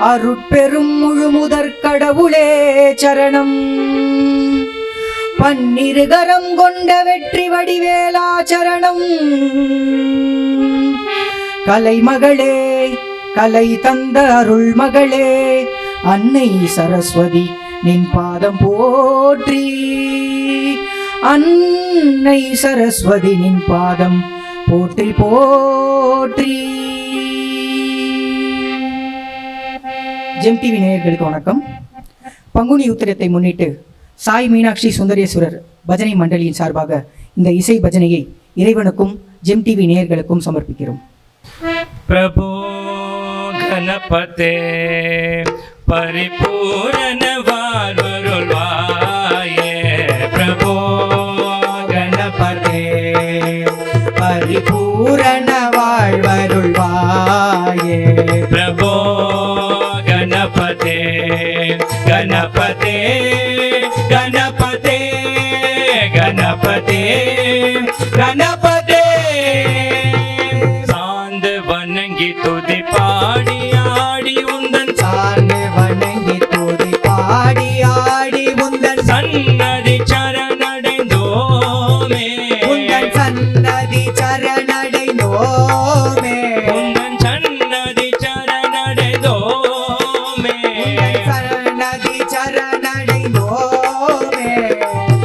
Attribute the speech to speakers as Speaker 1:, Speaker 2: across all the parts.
Speaker 1: அருட்பெரும் முழுமுதற் கடவுளே சரணம். பன்னிருகரம் கொண்ட வெற்றி வடிவேலா சரணம். கலைமகளே கலை தந்த அருள் மகளே அன்னை சரஸ்வதி நின் பாதம் போற்றி. அன்னை சரஸ்வதி நின் பாதம் போற்றி போற்றி. ஜெம் டிவி நேயர்களுக்கு வணக்கம். பங்குனி உத்திரத்தை முன்னிட்டு சாய் மீனாட்சி சுந்தரேஸ்வரர் பஜனை மண்டலியின் சார்பாக இந்த இசை பஜனையை இறைவனுக்கும் ஜெம் டிவி நேயர்களுக்கும் சமர்ப்பிக்கிறோம்.
Speaker 2: பிரபோ கணபதே பரிபூரண வாழ்வருள்வாயே. பிரபோ கணபதே
Speaker 1: பரிபூரண வாழ்வருள்வாயே.
Speaker 2: பிரபோ கணபதே கணபதே கணபதே கணபதே கணபதே. சார்ந்து வணங்கி துதி பாடி ஆடி உந்தன்
Speaker 1: சார்ந்து வணங்கி துதி பாடி ஆடி உந்தன்
Speaker 2: சன்னதி சரணடைந்தோமே.
Speaker 1: உந்தன் சன்னதி சரணடைந்தோமே.
Speaker 2: உந்தன் சன்னதி சரணடைந்தோமே.
Speaker 1: சரணதி சரணடைந்தோமே.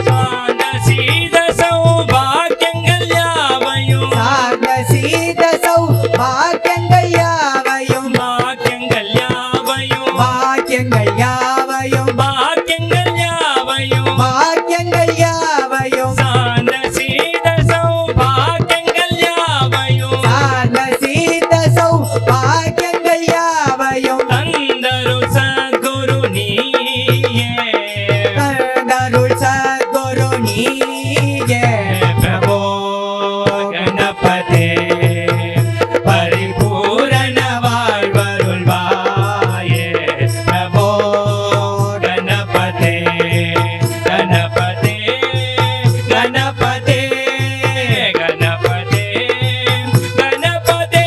Speaker 2: சார்ந்த சீத சௌபாக்கியங்கள் யாவையும்
Speaker 1: சார்ந்த சீத சௌபாக்கியங்கள் யாவையும்
Speaker 2: பாக்கியங்கள் யாவையும்
Speaker 1: பாக்கியங்கள் யாவையும்
Speaker 2: பாக்கியங்கள் யாவையும்
Speaker 1: பாக்கியங்கள் யாவையும்
Speaker 2: சார்ந்த சீத சௌபாக்கியங்கள் யாவையும்
Speaker 1: சார்ந்த சீத சௌபாக்கியங்கள் யாவையும்
Speaker 2: தந்தருள் சத்குரு நீயே.
Speaker 1: தந்தருள் சத்குரு நீயே.
Speaker 2: பிரபோ கணபதே பரிபூரண வாழ்வருள்வாயே. பிரபோ கணபதே கணபதே கணபதே கணபதே கணபதே.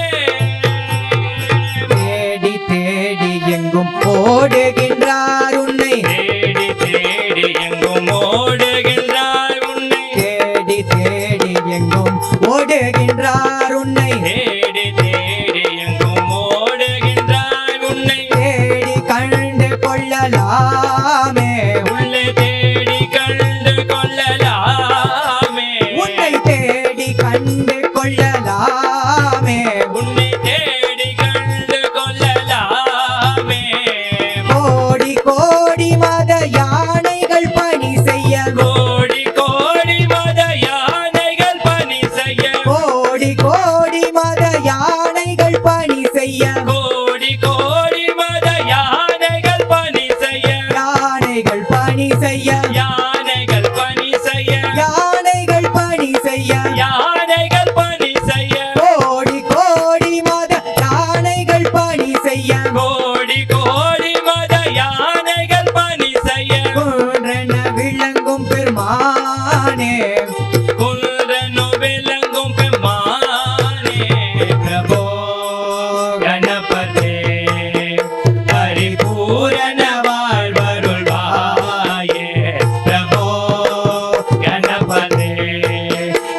Speaker 1: தேடி தேடி எங்கும் ஓடுகின்றார் உன்னை.
Speaker 2: தேடி தேடி எங்கும் ஓடுகின்றாய் உன்னை.
Speaker 1: தேடி தேடி எங்கும் ஓடுகின்றார் உன்னை.
Speaker 2: தேடி தேடி எங்கும் ஓடுகின்றாய் உன்னை.
Speaker 1: தேடி கண்டு கொள்ளலாமே.
Speaker 2: உள்ளே தேடி கண்டு கொள்ளலாமே.
Speaker 1: உன்னை தேடி கண்டு கொள்ளலாமே.
Speaker 2: உன்னை தேடி கண்டு கொள்ளலாமே.
Speaker 1: கோடி கோடி மத யானைகள் பணி செய்ய.
Speaker 2: கோடி கோடி மத யானைகள் பணி செய்ய.
Speaker 1: கோடி கோடி மத யானைகள் பணி செய்ய.
Speaker 2: கோடி கோடி மத யானைகள் பணி செய்ய.
Speaker 1: யானைகள் பணி செய்ய.
Speaker 2: யானைகள் பணி செய்ய.
Speaker 1: யானைகள் பணி செய்ய.
Speaker 2: யானைகள் பணி செய்ய.
Speaker 1: கோடி கோடி மத யானைகள் பணி செய்ய.
Speaker 2: கோடி கோடி மத யானைகள் பணி செய்ய.
Speaker 1: குன்றென விளங்கும் பெருமானே.
Speaker 2: குன்றனு விளங்கும் பெம்மானே. பிரபோ கணபதே பரிபூரண வாழ்வருள்வாயே. பிரபோ கணபதே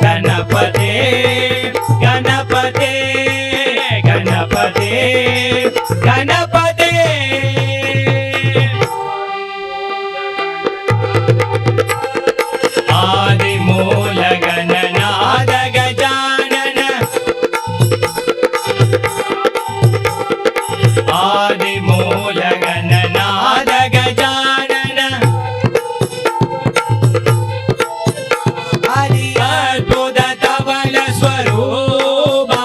Speaker 2: கணபதே கணபதே கணபதே கணபதே. ஆதி மூல கணநாத கஜானன. ஆதி மூல கணநாத கஜானன.
Speaker 1: ஆதி
Speaker 2: அற்புத தவள ஸ்வரூபா.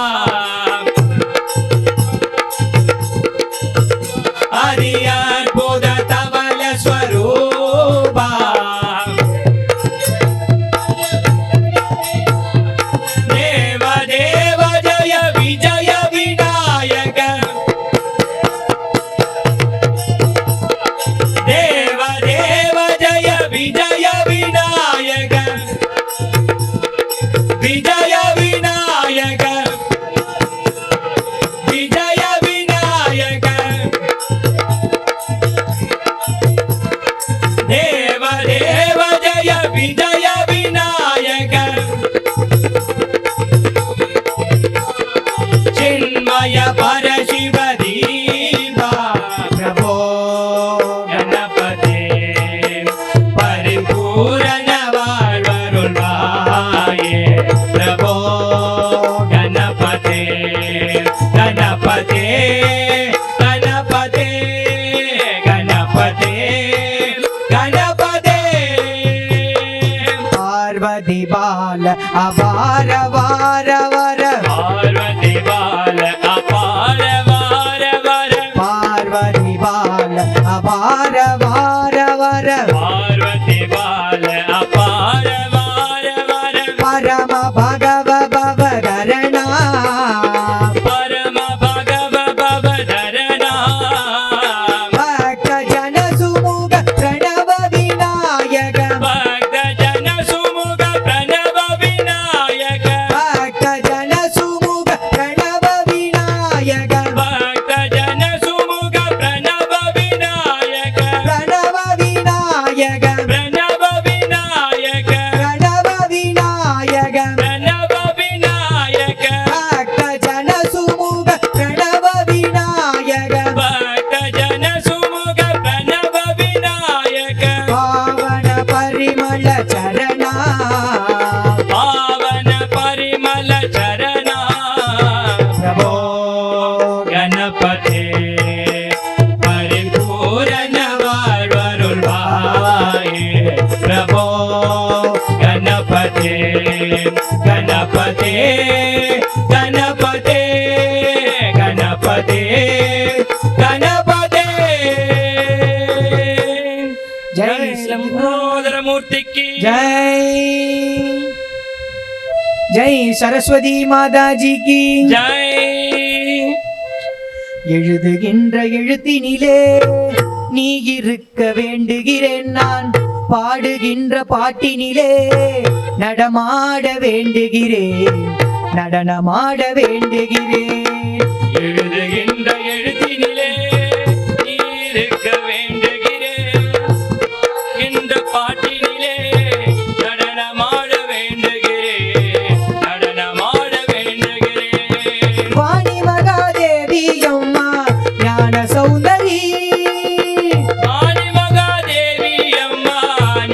Speaker 2: परशिव दीवा
Speaker 1: प्रभो
Speaker 2: गणपते परिपूर्ण வாழ்வருள்வாயே प्रभो गणपते गणपते गणपते गणपते गणपते
Speaker 1: पार्वती बाल अपार वार वर
Speaker 2: पार्वती बाल अपार वार वर
Speaker 1: पार्वती बाल अपार वार वर
Speaker 2: पार्वती बाल अपार वार वर
Speaker 1: परम भगव भव धरणा
Speaker 2: परम भगव भव धरणा
Speaker 1: भक्त जन सुमुख प्रणव विनायक
Speaker 2: भक्त जन सुमुख प्रणव विनायक
Speaker 1: भक्त जन सुमुख प्रणव विनायक
Speaker 2: भक्त जन सुमुख प्रणव विनायक
Speaker 1: प्रणव विनायक
Speaker 2: प्रणव विनायक
Speaker 1: प्रणव विनायक
Speaker 2: प्रणव विनायक
Speaker 1: भक्त जन सुमुख प्रणव विनायक
Speaker 2: भक्त जन सुमुख प्रणव विनायक
Speaker 1: पावन परिमल चरणा
Speaker 2: पावन परिमल चरणा
Speaker 1: प्रभो
Speaker 2: गणपते परिपूर्ण வாழ்வருள்வாயே प्रभो गणपते गणपते गणपते गणपते गणपते
Speaker 1: जय
Speaker 2: लंबोदरमूर्ति की
Speaker 1: जय जय सरस्वती माता जी की
Speaker 2: जय
Speaker 1: எழுதுகின்ற எழுத்தினிலே நீ இருக்க வேண்டுகிறேன் நான் பாடுகின்ற பாட்டினிலே நடமாட வேண்டுகிறேன் நடனமாட வேண்டுகிறேன்
Speaker 2: எழுதுகின்ற எழுத்தினிலே நீ இருக்க வேண்டுகிறேன் இந்த பாட்டினிலே நடனமாட வேண்டுகிறேன் நடனமாட வேண்டுகிறேன்
Speaker 1: வாணி மகாதேவி அம்மா ஞான சௌந்தரி
Speaker 2: வாணி மகாதேவி அம்மா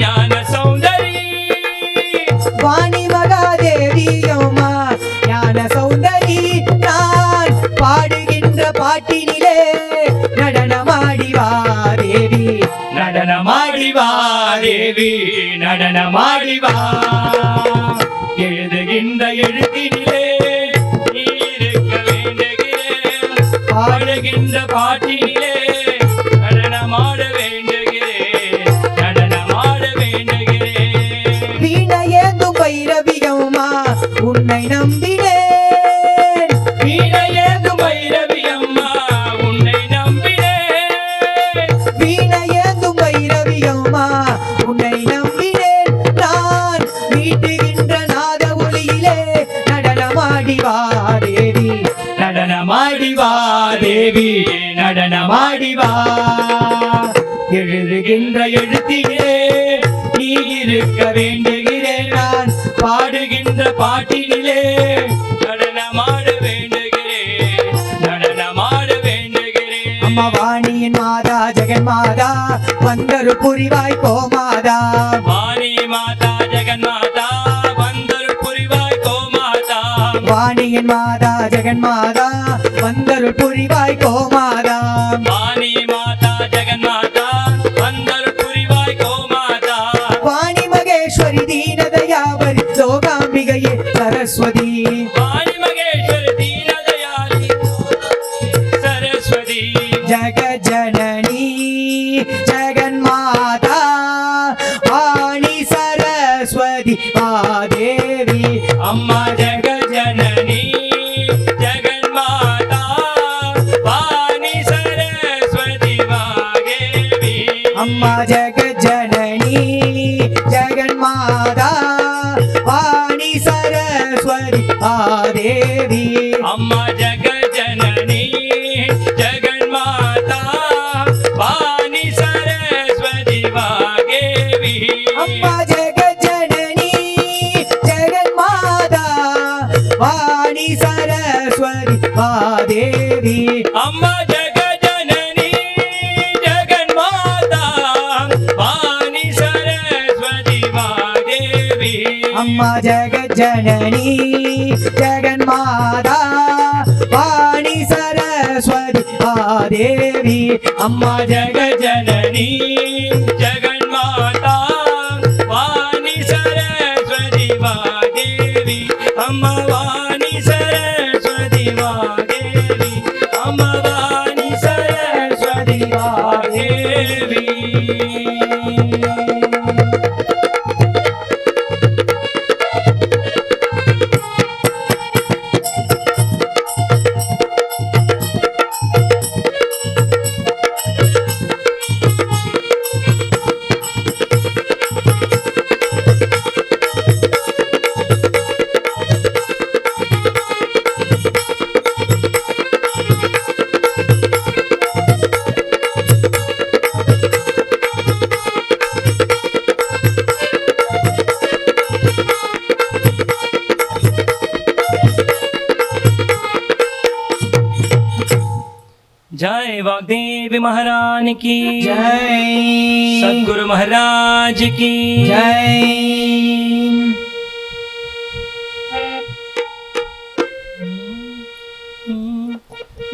Speaker 2: ஞான சௌந்தரி
Speaker 1: வாணி மகாதேவி அம்மா ஞான சௌந்தரி நான் பாடுகின்ற பாட்டினிலே நடனமாடி வா தேவி
Speaker 2: நடனமாடி வா தேவி நடனமாடி வா எழுதுகின்ற எழுத்தினிலே நீ இருக்க வேண்டுகிறேன் பாடுகின்ற பாட்டினிலே நடனமாட வேண்டுகிறேன் நடனமாட வேண்டுகிறேன்
Speaker 1: வீணையேந்தும் பைரவியம்மா உன்னை நம்பினேன்
Speaker 2: வீணையேந்தும் பைரவி அம்மா உன்னை நம்பினேன்
Speaker 1: வீணையேந்தும் பைரவியம்மா உன்னை நம்பினேன் நான் மீட்டுகின்ற நாத ஒளியிலே நடனமாடி வா தேவி
Speaker 2: நடனமாடி வா தேவி நடனமாடி வா எழுதுகின்ற எழுத்திலே நீ இருக்க வேண்டுகிறேன் நான் பாடுகின்ற பாட்டினிலே நடனமாட வேண்டுகிறேன் நடனமாட வேண்டுகிறேன்
Speaker 1: அம்மா வாணியின் மாதா ஜெகன் மாதா வந்தரு புரிவாய் கோமாதா
Speaker 2: வாணி மாதா ஜெகன் மாதா வந்தரு புரிவாய் கோமாதா
Speaker 1: வாணியின் மாதா ஜெகன் மாதா வந்தரு புரிவாய் கோமாதா
Speaker 2: வாணி மாதா ஜெகன் மாதா வந்தரு புரிவாய் கோமாதா
Speaker 1: வாணி மகேஸ்வரி தீனதயாவரி லோகாம்பிகையே சரஸ்வதி
Speaker 2: வாணி மகேஸ்வரி தீனதயாளி சரஸ்வதி
Speaker 1: ஜகஜனனி ஜெகன் மாதா வாணி சரஸ்வதி மாதேவி
Speaker 2: அம்மா ஜெகஜனனி ஜெகன் மாதா வாணி சரஸ்வதி வாகேவி
Speaker 1: அம்மா ஜகஜனனி ஜெகன் மாதா வாணி சரஸ்வதி மாதேவி
Speaker 2: அம்மா ஜெகஜனனி ஜெகன் மாதா வாணி சரஸ்வதி வாகேவி
Speaker 1: அம்மா ஜகஜனனி ஜெகன் மாதா வாணி சரஸ்வதி மாதேவி தேவி
Speaker 2: அம்மா ஜெகஜனனி ஜெகன்மாதா வாணி சரஸ்வதி வாதேவி
Speaker 1: அம்மா ஜெகஜனனி ஜெகன்மாதா வாணி சரஸ்வதி ஆதேவி
Speaker 2: அம்மா ஜெகஜனனி ஜெகன்மாதா வாணி சரஸ்வதி வாதேவி அம்மா வாணி சரஸ்வதி வாதேவி அம்மா வாணி சரஸ்வதி வாதேவி जय वाग्देवी महारानी की
Speaker 1: जय
Speaker 2: सद्गुरु महाराज की
Speaker 1: जय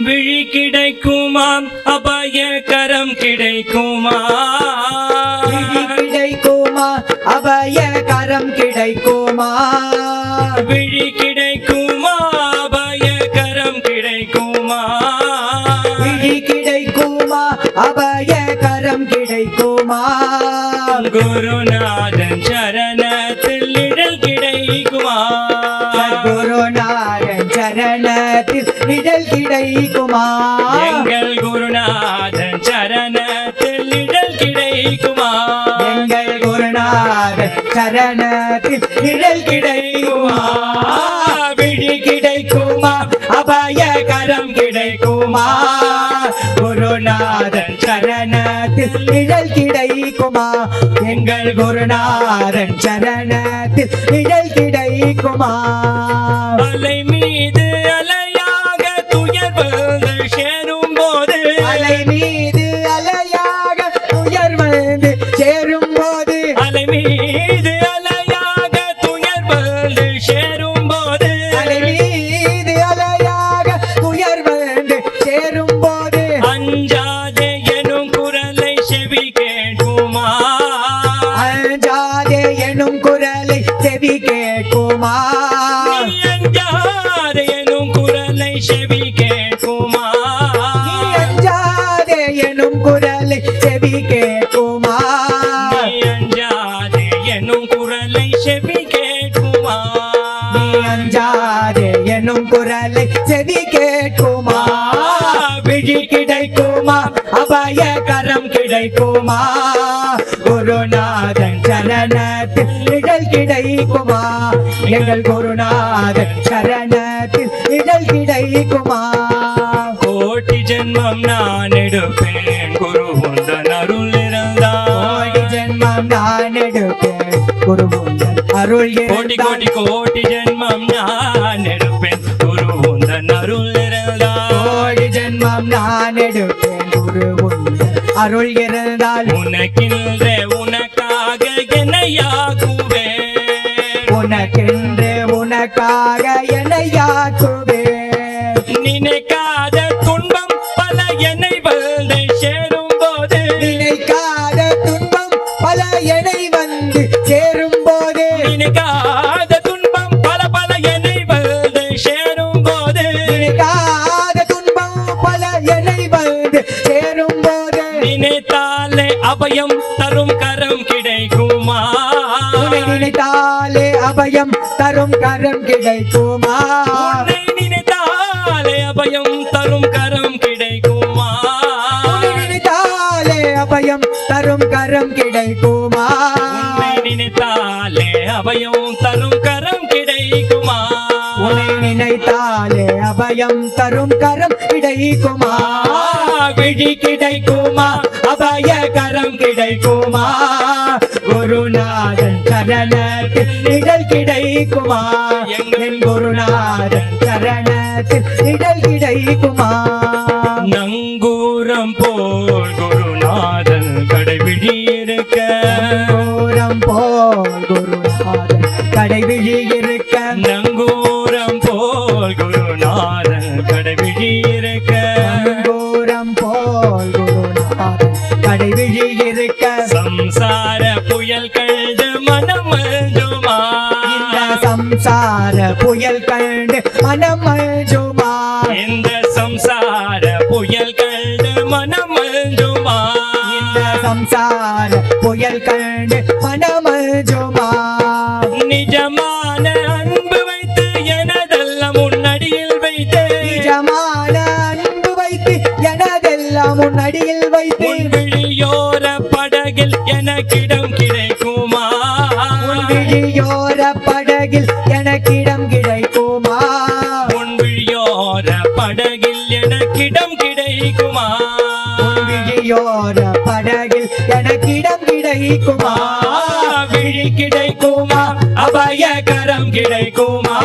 Speaker 2: விழி கிடைக்குமாம் அபய கரம் கிடைக்குமா
Speaker 1: கிடைக்குமா அபய கரம் கிடைக்குமா
Speaker 2: விழி கிடைக்குமா அபய கரம் கிடைக்குமா
Speaker 1: விழி கிடைக்குமா அபய கரம் கிடைக்குமா
Speaker 2: குருநாதன் சரணத்தில் நிழல் கிடைக்குமா
Speaker 1: குருநாதன் சரணத்தில் நிழல் கிடைக்குமா
Speaker 2: எங்கள் குருநாதன் சரணத்தில் நிழல் கிடைக்குமா
Speaker 1: எங்கள் குருநாதன் சரணத்தில் நிழல் கிடைக்குமா விழி கிடைக்குமா அபய கரம் கிடைக்குமா குருநாதன் சரணத்தில் நிழல் கிடைக்குமா எங்கள் குருநாதன் சரணத்தில் நிழல் கிடைக்குமா
Speaker 2: அலை மீது அலையாக துயர் வந்து சேரும் போது
Speaker 1: அலை மீது அலையாக துயர் வந்து சேரும் போது
Speaker 2: அலை மீது அலையாக துயர் வந்து சேரும் போது
Speaker 1: அலை மீது அலையாக துயர் வந்து சேரும் போது
Speaker 2: அஞ்சாதே எனும் குரலை செவி கேட்குமா
Speaker 1: அஞ்சாதே எனும் குரலை செவி கேட்குமா
Speaker 2: நீ அஞ்சாதே எனும் குரலை செவி கேட்குமா
Speaker 1: நீ அஞ்சாதே எனும் குரலை செவி கேட்குமா
Speaker 2: நீ அஞ்சாதே எனும் குரலை செவி கேட்குமா
Speaker 1: நீ அஞ்சாதே எனும் குரலை செவி கேட்குமா விழி கிடைக்குமா அபய கரம் கிடைக்குமா குருநாதன் சரணத்தில் நிழல் கிடைக்குமா எங்கள் குருநாதன் சரணத்தில் நிழல் கிடைக்குமா
Speaker 2: கோட்டி ஜென்மம் நான் எடுப்பேன் குரு உந்தன் அருள் இருந்தால்
Speaker 1: கோடி ஜென்மம் நான் எடுப்பேன் குரு உந்தன் அருள்
Speaker 2: கோட்டி
Speaker 1: இருந்தால்
Speaker 2: கோட்டி கோட்டி ஜென்மம் நான் எடுப்பேன் குரு உந்தன் அருள் இருந்தால்
Speaker 1: கோடி ஜென்மம் நான் எடுப்பேன் குரு உந்தன் அருள் இருந்தால்
Speaker 2: உனக்கின்ற உனக்காக என்னையாக்குவேன்
Speaker 1: உனக்கென்று உனக்காக என்னையாக்குவேன்
Speaker 2: நினைக்காத துன்பம் பல என்னை வந்து சேரும் போது
Speaker 1: நினைக்காத துன்பம் பல என்னை வந்து சேரும் போது
Speaker 2: நினைக்காத துன்பம் பல பல என்னை வந்து சேரும் போது
Speaker 1: நினைக்காத துன்பம் பல என்னை வந்து சேரும் போது
Speaker 2: நினைத்தாலே அபயம் தரும் கரம் கிடைக்குமா
Speaker 1: உன்னை நினைத்தாலே அபயம் தரும் கரம் கிடைக்குமா
Speaker 2: உன்னை நினைத்தாலே அபயம் தரும் கரம் கிடைக்குமா
Speaker 1: உன்னை நினைத்தாலே அபயம் தரும் கரம் கிடைக்குமா
Speaker 2: உன்னை நினைத்தாலே அபயம் தரும் கரம் கிடைக்குமா
Speaker 1: உன்னை நினைத்தாலே அபயம் தரும் கரம் கிடைக்குமா விழி கிடைக்குமா அபய கரம் கிடைக்குமா குருநாதன் சரணத்தில் நிழல் கிடைக்குமா எங்கள் குருநாதன் சரணத்தில் நிழல் கிடைக்குமா சம்சார புயல் கண்டு மனம் மஞ்சுமா
Speaker 2: இந்த சம்சார புயல் கண்டு மனம் மஞ்சுமா
Speaker 1: இந்த சம்சார புயல் கண்டு மனம் மஞ்சுமா
Speaker 2: நிஜமான அன்பு வைத்து எனதெல்லாம் முன்னடியில் வைத்து
Speaker 1: நிஜமான அன்பு வைத்து எனதெல்லாம் முன்னடியில் வைத்து
Speaker 2: உன் விழியோர படகில் எனக்கிடம் கிடைக்குமா
Speaker 1: உன் விழியோர படகில் எனக்கிடம் கிடைக்குமா
Speaker 2: உன் விழியோர படகில் எனக்கிடம் கிடைக்குமா
Speaker 1: உன் விழியோர படகில் எனக்கிடம் கிடைக்குமா
Speaker 2: விழி கிடைக்குமா அபயகரம் கிடைக்குமா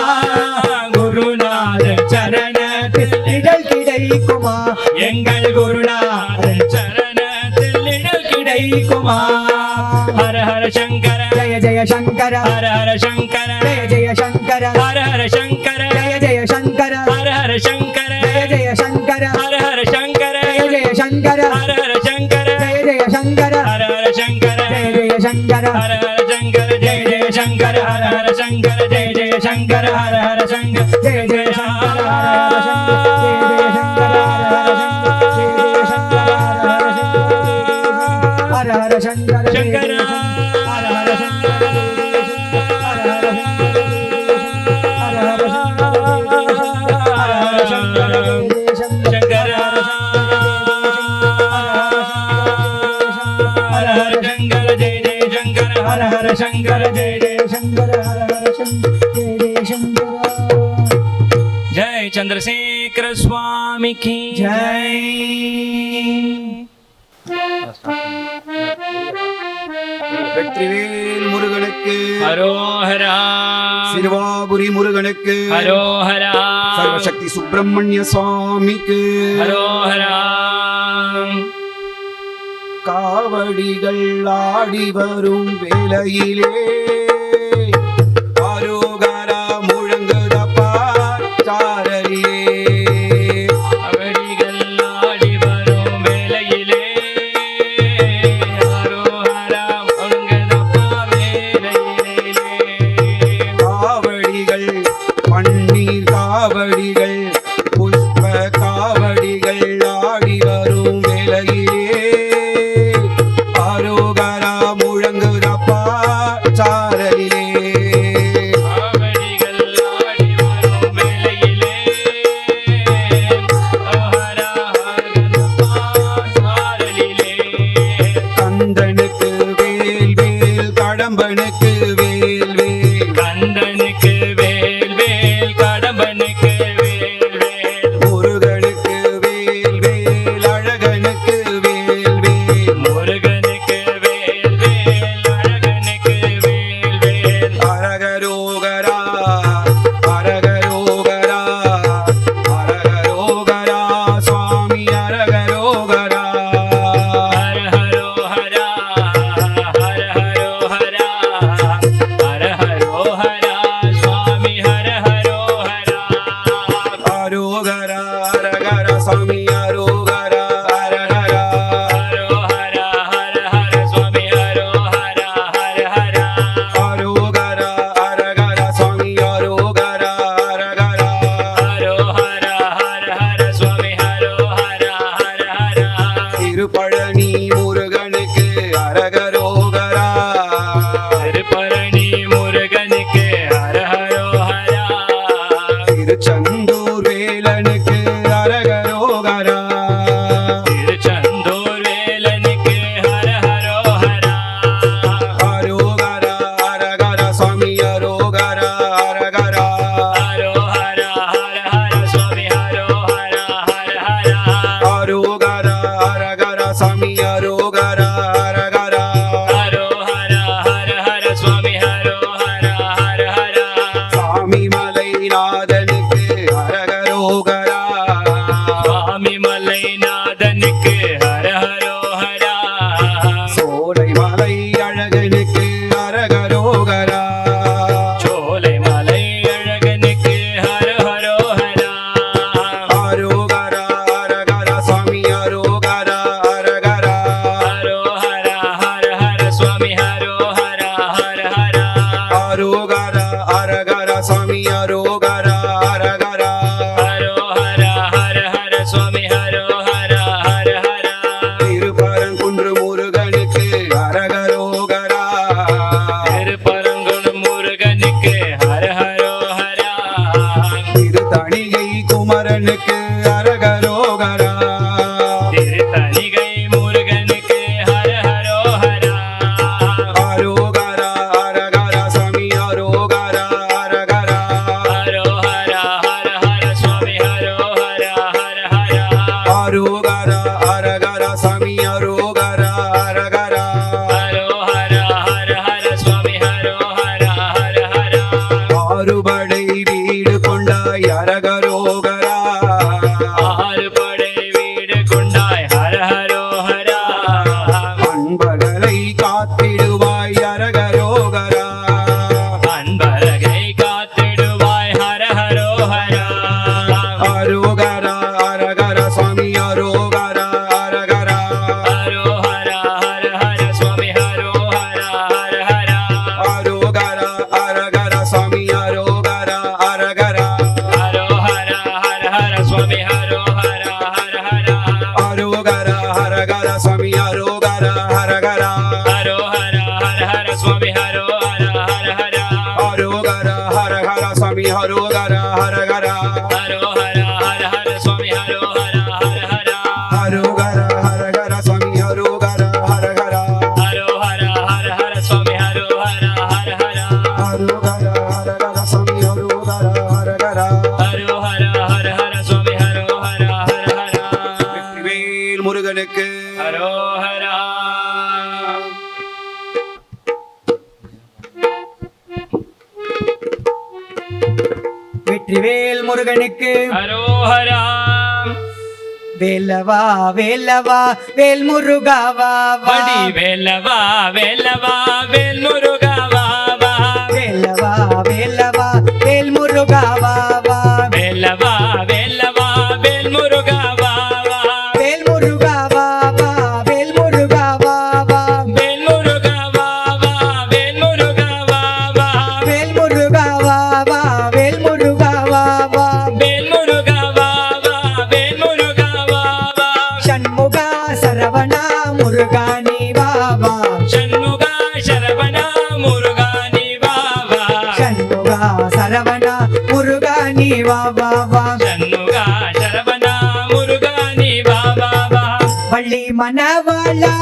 Speaker 2: குருநாதர் சரணத்தில்
Speaker 1: நிழல் கிடைக்குமா
Speaker 2: எங்கள் குருநாதர் சரணத்தில் நிழல் கிடைக்குமா ஹர ஹர சங்கர
Speaker 1: ஜய ஜய சங்கர
Speaker 2: ஹர ஹர சங்கர
Speaker 1: ஜய ஜய சங்கர
Speaker 2: ஹர ஹர சங்கர
Speaker 1: ஜய ஜய சங்கர
Speaker 2: ஹர ஹர சங்கர
Speaker 1: ஜய ஜய சங்கர
Speaker 2: ஹர ஹர சங்கர
Speaker 1: ஜய ஜய சங்கர
Speaker 2: ஹர ஹர சங்கர
Speaker 1: ஜய ஜய சங்கர
Speaker 2: ஹர ஹர சங்கர
Speaker 1: ஜய ஜய சங்கர
Speaker 2: ஹர ஹர சங்கர ஜெய ஜெய சங்கர ஹர ஹர சங்கர ஜெய ஜெய சங்கர ஹர ஹர சங்கர
Speaker 1: ஜய ஜய சங்கர ஹர ஹர சங்கர ஜய ஜய சங்கர ஹர ஹர சங்கர ஜய ஜய சங்கர ஹர ஹர சங்கர ஹர ஹர சங்கர
Speaker 2: சங்கர ஹர ஹர சங்கர ஜெய ஜெய சங்கர ஹர ஹர சங்கர ஜெய ஜெய
Speaker 1: சங்கர ஹர ஹர சங்கர ஜய ஜய சங்கர
Speaker 2: जय चंद्रशेखर स्वामी की
Speaker 1: ஜெய்
Speaker 3: வெற்றிவேல் முருகனுக்கு
Speaker 2: हरोहरा
Speaker 3: சிறுவாபுரி முருகனுக்கு
Speaker 2: हरोहरा
Speaker 3: சர்வசக்தி சுப்பிரமணிய சுவாமிக்கு
Speaker 2: हरोहरा
Speaker 3: காவடிகள் ஆடி வரும் வேளையிலே ஆரோகரா முழங்குதப்பா சாரலிலே
Speaker 2: அவடிகள் ஆடி வரும் வேளையிலே ஹரோஹரா உங்கதப்பா வேளையிலே
Speaker 3: காவடிகள் பன்னீர் காவடிகள் புஷ்ப காவடிகள் ஆடி வரும் வேளையிலே ஆரோகரா முழங்குதப்பா சாரலிலே
Speaker 2: அவடிகள் ஆடி வரும் வேளையிலே ஹரோஹரா உங்கதப்பா சாரலிலே
Speaker 3: கந்தனுக்கு வேல் வேல் கடம்பனுக்கு வேல் வேல்
Speaker 2: கந்தனுக்கு வேல் வேல் கடம்பனுக்கு வேல் வேல்
Speaker 3: முருகனுக்கு வேல் வேல் அழகனுக்கு வேல் வேல்
Speaker 2: முருகனுக்கு வேல் வேல் அழகனுக்கு வேல் வேல்
Speaker 3: அரகரோகரா அரகரோகரா அரகரோகரா சுவாமி அரகரோகரா
Speaker 2: ஹர ஹரோ ஹரா ஹர ஹரோ ஹரா ஹர ஹரோ ஹரா சுவாமி ஹர ஹரோ ஹரா
Speaker 3: அரோகரா அரகர சாமி அரோகரா அரகரா
Speaker 2: ஹரோ ஹரா ஹர ஹர சுவாமி ஹரோ ஹரா ஹர ஹரா
Speaker 3: அரோகரா அரகர சாமி அரோகரா அரகரா
Speaker 2: ஹரோ ஹரா ஹர ஹர சுவாமி ஹரோ ஹரா ஹர ஹரா
Speaker 3: திருப்பழனி முருகனுக்கு அரகரோகரா
Speaker 2: திருப்பரணி முருகனுக்கு ஹர ஹரோ ஹரா
Speaker 3: திருச்செந்தூர் வேலனுக்கு அரகரோகரா
Speaker 2: திருச்செந்தூர் வேலனுக்கு ஹர ஹரோ ஹரா
Speaker 3: அரோகரா அரகர சாமி அரோகரா அரகரா
Speaker 2: ஹரோ ஹரா ஹர ஹர சுவாமி ஹரோ ஹரா ஹர ஹரா
Speaker 3: அரோகரா அரகர சாமி அரோகரா அரகரா
Speaker 2: ஹரோ ஹரா ஹர ஹர சுவாமி ஹரோ ஹரா ஹர ஹரா
Speaker 3: சாமி மலைநாதனுக்கு அரகரோகரா
Speaker 2: சுவாமி மலைநாதனுக்கு ஹர ஹரோ ஹரா
Speaker 3: சோலை மலை அழகனுக்கு அரகரோகரா
Speaker 2: சோலை மலை அழகனுக்கு ஹர ஹரோ ஹரா
Speaker 3: அரோகரா அரகர சாமி அரோகரா அரகரா
Speaker 2: ஹரோ ஹரா ஹர ஹர சுவாமி ஹரோ ஹரா ஹர ஹரா
Speaker 3: அரோகரா அரகர சாமி சுவாமி அரோகரா ஹரஹரா
Speaker 2: ஹரோஹரா ஹர ஹர சுவாமி ஹரோஹரா ஹர ஹரா
Speaker 3: திருப்பரங்குன்று முருகனுக்கு ஹரஹரோகரா
Speaker 2: திருப்பரங்குன்றம் முருகனுக்கு ஹர ஹரோஹரா
Speaker 3: திருத்தணிகை குமரனுக்கு ஹரஹரோகரா
Speaker 2: திருத்தணிகை முருகனுக்கு ஹர ஹரோஹரா
Speaker 3: அரோகரா ஹரஹரா சுவாமி அரோகரா ஹரஹரா
Speaker 2: ஹரோஹரா ஹர ஹர சுவாமி ஹரோஹரா ஹர ஹரா
Speaker 3: அரோகரா ஹரஹரா சுவாமி அரோகரா ஹரஹரா
Speaker 2: ஹரோஹரா ஹர ஹர சுவாமி ஹரோஹரா ஹர ஹரா
Speaker 3: ஆறுபடை வீடு கொண்டாய் ஹரஹரோகரா
Speaker 2: ஆறுபடை வீடு கொண்டாய் ஹர ஹரோஹரா
Speaker 3: அன்பர்களை காத்திடுவாய் ஹரஹரோகரா
Speaker 2: அன்பரகை காத்திடுவாய் ஹர ஹரோஹரா
Speaker 3: அரோகரா ஹரஹரா சுவாமி அரோகரா ஹரஹரா
Speaker 2: ஹரோஹரா ஹர ஹர சுவாமி ஹரோஹரா ஹர ஹரா
Speaker 3: அரோகரா ஹரஹரா சுவாமி அரோகரா ஹரஹரா
Speaker 2: ஹரோஹரா ஹர ஹர சுவாமி ஹரோஹரா ஹர ஹரா
Speaker 3: அரோகரா ஹரஹரா சுவாமி அரோகரா ஹரஹரா
Speaker 2: ஹரோஹரா ஹர ஹர சுவாமி ஹரோஹரா ஹர ஹரா
Speaker 3: அரோகரா ஹரஹரா சுவாமி அரோகரா ஹரஹரா
Speaker 2: ஹரோஹரா ஹர ஹர சுவாமி ஹரோஹரா ஹர ஹரா
Speaker 3: அரோகரா ஹரஹரா சுவாமி அரோகரா ஹரஹரா
Speaker 2: ஹரோஹரா ஹர ஹர சுவாமி ஹரோஹரா ஹர ஹரா
Speaker 3: அரோகரா ஹரஹரா சுவாமி அரோகரா ஹரஹரா
Speaker 2: ஹரோஹரா ஹர ஹர சுவாமி ஹரோஹரா ஹர ஹரா
Speaker 3: வேல் முருகனுக்கு
Speaker 2: ஹரோஹரா
Speaker 1: வெற்றிவேல் முருகனுக்கு
Speaker 2: ஹரோஹரா
Speaker 1: வேலவா வேலவா வேல் முருகா வா வா
Speaker 2: வடி வேலவா வேலவா வேல் முருகா வா வா
Speaker 1: வேலவா வேலவா வேல் முருகா வா வா
Speaker 2: வேலவா வேலவா வேல் முருகா வா வா
Speaker 1: வேல் முருகா வா வா வேல் முருகா வா வா
Speaker 2: வேல் முருகா வா வா வேல் முருகா வா வா
Speaker 1: வேல் முருகா வா வா வேல் முருகா வா வா
Speaker 2: வேல் முருகா வா வா வேல் முருகா வா வா
Speaker 1: சண்முகா சரவணா முருகா நீ வா வா
Speaker 2: சண்முகா சரவணா முருகா நீ வா வா
Speaker 1: சண்முகா சரவணா முருகா நீ வா வா வா
Speaker 2: சண்முகா சரவணா முருகா நீ வா வா வா
Speaker 1: வள்ளி மணவாளா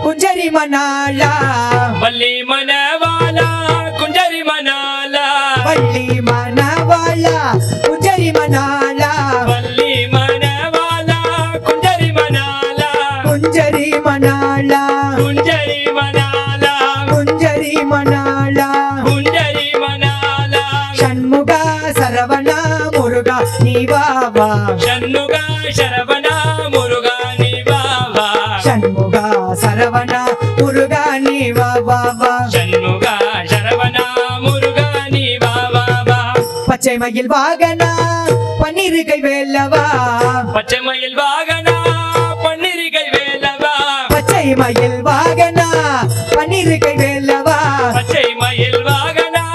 Speaker 1: குஞ்சரி மணாளா
Speaker 2: வள்ளி மணவாளா குஞ்சரி மணாலா
Speaker 1: வள்ளி மணவாளா குஞ்சரி மணாளா
Speaker 2: வள்ளி மணவாளா குஞ்சரி மணாலா
Speaker 1: குஞ்சரி மணாளா
Speaker 2: குஞ்சரி மணாலா
Speaker 1: குஞ்சரி மணாளா
Speaker 2: குஞ்சரி மணாலா
Speaker 1: சண்முகா சரவணா முருகா நீ வா வா
Speaker 2: சண்முகா சரவணா முருகா நீ வா வா
Speaker 1: சண்முகா சரவணா முருகா நீ வா வா வா
Speaker 2: சண்முகா சரவணா முருகா நீ வா வா வா
Speaker 1: பச்சை மயில் வாகனா பன்னிருகை வேலவா
Speaker 2: பச்சை மயில் வாகனா பன்னிருகை வேலவா
Speaker 1: பச்சை மயில் வாகனா பன்னிருகை வேலவா
Speaker 2: பச்சை மயில் வாகனா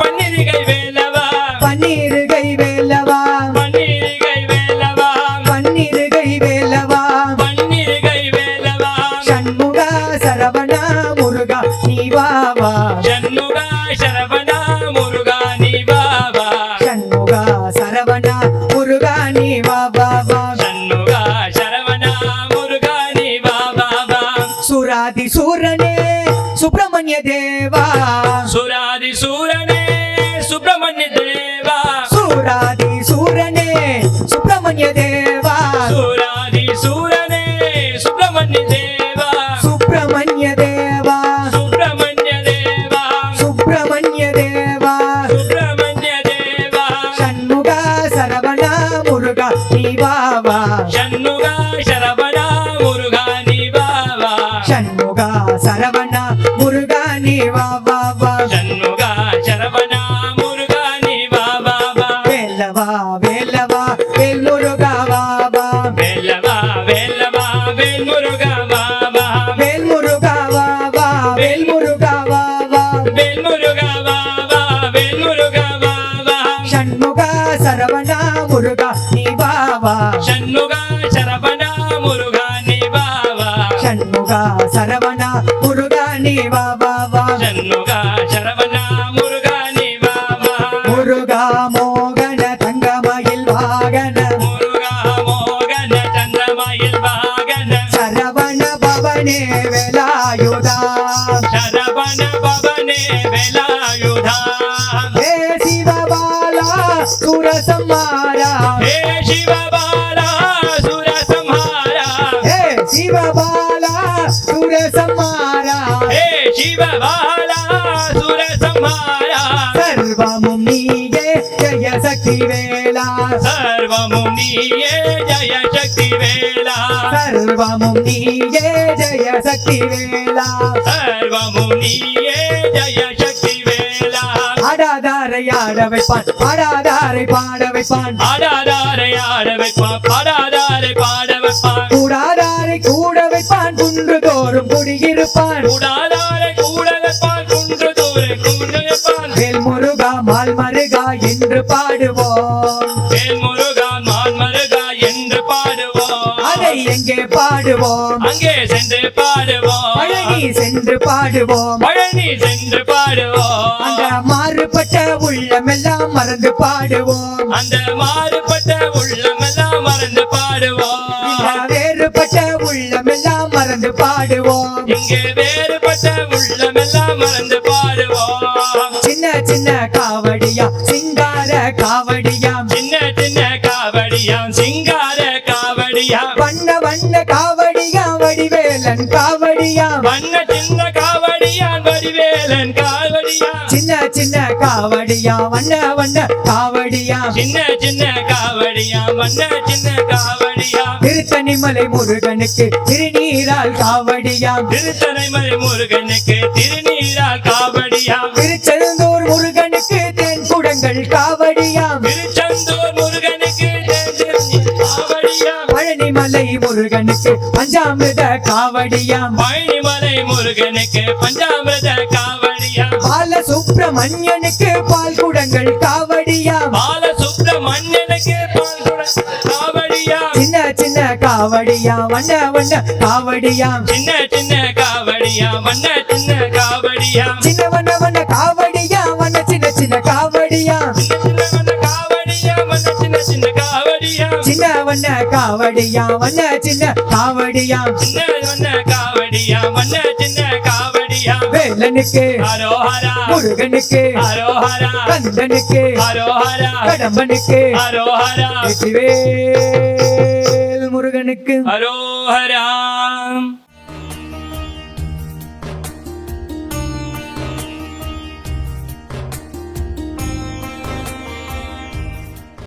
Speaker 2: பன்னிருகை வேலவா
Speaker 1: பன்னிருகை வேலவா
Speaker 2: பன்னிருகை வேலவா
Speaker 1: பன்னிருகை வேலவா
Speaker 2: பன்னிருகை வேலவா
Speaker 1: சண்முகா சரவணா முருகா நீ வா வா
Speaker 2: சண்முகா சரவணா முருகா நீ வா வா
Speaker 1: சண்முகா சரவணா முருகா நீ வா வா வா
Speaker 2: சண்முகா சரவணா முருகா நீ வா வா வா
Speaker 1: சுராதி சூரனே சுப்பிரமணிய தேவா
Speaker 2: சுராதி சூரனே சுப்பிரமணிய தேவா
Speaker 1: சூராதி சூரனே சுப்பிரமணிய தேவா
Speaker 2: சூராதி சூரனே சுப்பிரமணிய தேவா
Speaker 1: சுப்பிரமணிய தேவா
Speaker 2: சுப்பிரமணிய தேவா
Speaker 1: சுப்பிரமணிய தேவா
Speaker 2: சுப்பிரமணிய தேவா
Speaker 1: சண்முகா சரவணா முருகா நீ வா வா
Speaker 2: சண்முகா சரவணா முருகா நீ வா வா
Speaker 1: சண்முகா சரவணா முருகா நீ வா வா வா
Speaker 2: சண்முகா சரவணா முருகா நீ வா வா வா
Speaker 1: வேலவா வேலவா வேல் முருகா வாவா
Speaker 2: ஷண்முகா சரவணா முருகா நீ வாவா
Speaker 1: ஷண்முகா சரவணா முருகா நீ வாவா வா
Speaker 2: ஷண்முகா சரவணா முருகா நீ வாவா
Speaker 1: முருகா மோகன தங்கமயில் வாகன
Speaker 2: முருகா மோகன சந்திரமயில் வாகன
Speaker 1: சரவண பவனே வேலாயுதா
Speaker 2: சரவண பவனே வேலாயுதா
Speaker 1: ஹே சிவபாலா சுரசம்மாரா
Speaker 2: ஹே சிவபாலா சுரசம்ஹாரா
Speaker 1: ஹே சிவபாலா சுரசம்மாரா
Speaker 2: ஹே சிவபாலா சுரசம்ஹாரா
Speaker 1: சர்வமும் நீயே ஜெய சக்தி வேலா
Speaker 2: சர்வமும் நீயே ஜய சக்தி வேலா
Speaker 1: சர்வமும் நீயே ஜெய சக்தி வேலா
Speaker 2: சர்வமும் நீயே ஜய சக்தி வேலா
Speaker 1: ஆடாதாரை ஆட வைப்பான் பாடாதாரை பாட வைப்பான்
Speaker 2: ஆடாதாரை ஆட வைப்பான் பாடாதாரை பாட வைப்பான்
Speaker 1: கூடாதாரை கூட வைப்பான் குன்று தோறும் குடியிருப்பான்
Speaker 2: கூடாதாரை கூட வைப்பான் குன்று தூரை குன்று வைப்பான்
Speaker 1: வேல் முருகா மால் மருகா என்று பாடுவோம்
Speaker 2: வேல் முருகா மான் மருகா என்று பாடுவோம்
Speaker 1: அதை எங்கே பாடுவோம்
Speaker 2: அங்கே சென்று பாடுவோம்
Speaker 1: பழனி சென்று பாடுவோம்
Speaker 2: பழனி சென்று பாடுவோம்
Speaker 1: அந்த மாறுபட்ட உள்ளமெல்லாம் மறந்து பாடுவோம்
Speaker 2: அந்த மாறுபட்ட உள்ளமெல்லாம் மறந்து பாடுவோம்
Speaker 1: இந்த வேறுபட்ட உள்ளமெல்லாம் மறந்து பாடுவோம்
Speaker 2: இங்கே வேறுபட்ட உள்ளமெல்லாம் மறந்து பாடுவோம்
Speaker 1: சின்ன சின்ன காவடியா சிங்கார காவடியாம்
Speaker 2: சின்ன சின்ன காவடியாம் சிங்கார காவடியாம்
Speaker 1: வண்ண வண்ண காவடியாம் வடிவேலன் காவடியாம்
Speaker 2: வண்ண சின்ன காவடியான் வடிவேலன் காவடியாம்
Speaker 1: சின்ன சின்ன காவடியா வண்ண வண்ண காவடியாம்
Speaker 2: சின்ன சின்ன காவடியாம் வண்ண சின்ன காவடியாம்
Speaker 1: திருத்தணிமலை முருகனுக்கு திருநீரால் காவடியாம்
Speaker 2: திருத்தணைமலை முருகனுக்கு திருநீரால் காவடியாம்
Speaker 1: திருச்செந்தூர் முருகனுக்கு தென் குடங்கள் காவடியாம்
Speaker 2: திருச்செந்தூர் முருகனுக்கு திருநீர் காவடியாம்
Speaker 1: பழனிமலை முருகனுக்கு பஞ்சாமிர்த காவடியாம்
Speaker 2: பழனிமலை முருகனுக்கு பஞ்சாமிர்த காவடியாம்
Speaker 1: பால சுப்பிரமணியனுக்கு பால் குடங்கள் காவடியாம்
Speaker 2: பால சுப்பிரமணியனுக்கு பால்குடம் காவடியாம்
Speaker 1: சின்ன சின்ன காவடியா வண்ண வண்ண காவடியாம்
Speaker 2: சின்ன சின்ன காவடியாம் வண்ண சின்ன காவடியாம்
Speaker 1: சின்ன வண்ண வண்ண காவடியா வண்ண சின்ன சின்ன காவடியாம்
Speaker 2: சின்ன சின்ன காவடியாம் வண்ண சின்ன சின்ன காவடியாம்
Speaker 1: சின்ன வண்ண காவடியா வண்ண சின்ன காவடியாம்
Speaker 2: சின்ன வண்ண காவடியாம் வண்ண சின்ன காவடியாம்
Speaker 1: வேலனுக்கு
Speaker 2: ஹரோஹரா
Speaker 1: முருகனுக்கு
Speaker 2: ஹரோஹரா
Speaker 1: கந்தனுக்கு
Speaker 2: ஹரோஹரா
Speaker 1: கடம்பனுக்கு
Speaker 2: ஹரோஹரா
Speaker 1: வெற்றிவேல் முருகனுக்கு
Speaker 2: ஹரோஹரா